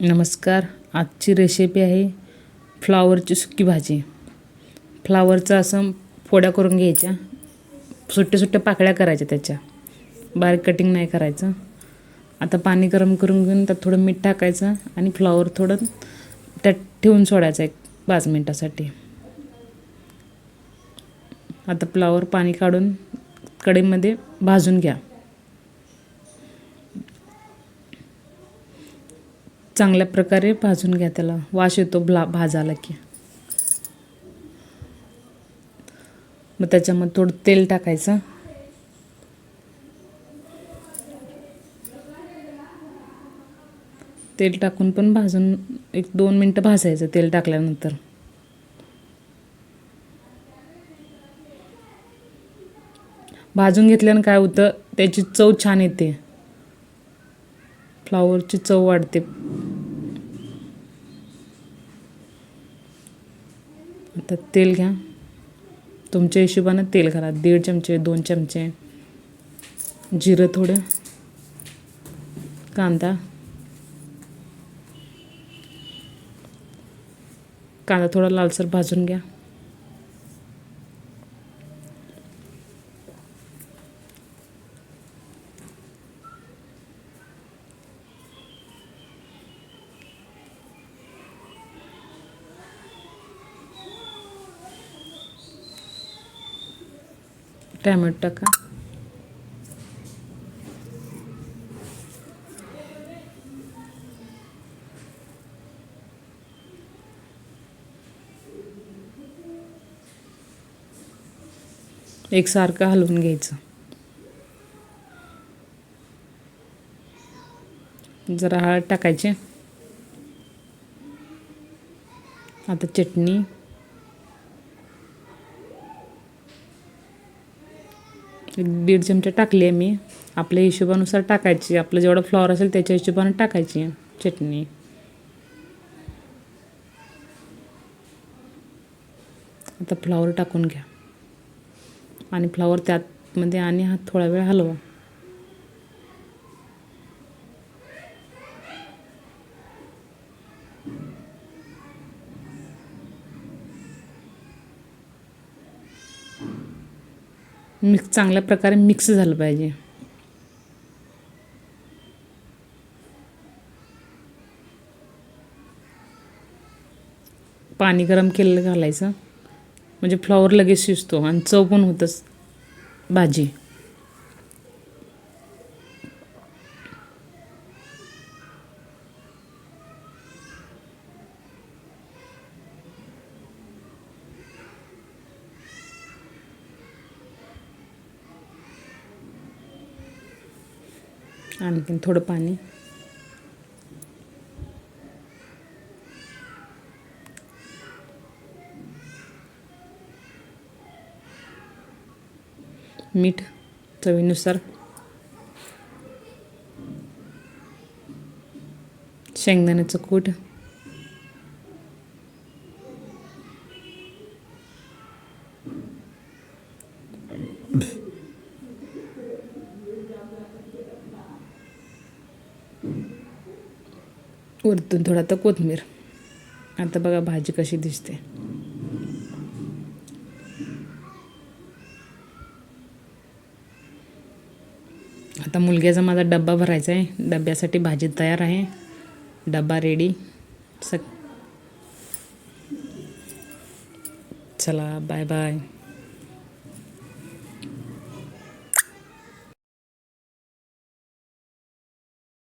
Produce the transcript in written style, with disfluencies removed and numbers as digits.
नमस्कार. आजची रेसिपी आहे फ्लावरची सुकी भाजी. फ्लावरचं असं फोड्या करून घ्यायच्या, सुट्टे सुट्टे पाकळ्या करायच्या, त्याच्या बारीक कटिंग नाही करायचं. आता पाणी गरम करून घेऊन त्यात थोडं मीठ टाकायचं आणि फ्लावर थोडं त्यात ठेवून सोडायचं एक 5 मिनिटासाठी. आता फ्लावर पाणी काढून कढईमध्ये भाजून घ्या. चांगल्या प्रकारे भाजून घ्या, त्याला वास येतो भाजायला की. मग त्याच्यामध्ये थोडं तेल टाकायचं. तेल टाकून पण भाजून 1-2 मिनटं भाजायचं तेल टाकल्यानंतर. भाजून घेतल्यानं काय होतं, त्याची चव छान येते, फ्लावरची चव वाढते. आता तेल घ्या, तुमच्या हिशोबानं तेल घाला. 1.5 चमचे 2 चमचे. जिरं थोडं, कांदा थोडा लालसर भाजून घ्या. टॅमॅटो टाका. एकसारखं हलवून घ्यायचं. जरा हळद टाकायची. आता चटणी, 1.5 चमचा टाकली आहे मी. आपल्या हिशोबानुसार टाकायची, आपलं जेवढं फ्लॉवर असेल त्याच्या हिशोबाने टाकायची चटणी. आता फ्लॉवर टाकून घ्या आणि फ्लॉवर त्यातमध्ये आणि थोडा वेळ हलवा. चांगल्या प्रकारे मिक्स झालं पाहिजे. पाणी गरम केलेलं घालायचं, म्हणजे फ्लॉवर लगेच शिजतो आणि चव पण होतंच भाजी. आणखीन थोडं पाणी. मीठ चवीनुसार. शेंगदाण्याचं कूट. वरतून थोडा तर कोथिंबीर. आता बघा भाजी कशी दिसते. आता मुलग्याचा माझा डब्बा भरायचा आहे. डब्यासाठी भाजी तयार आहे. डब्बा रेडी. चला, बाय बाय.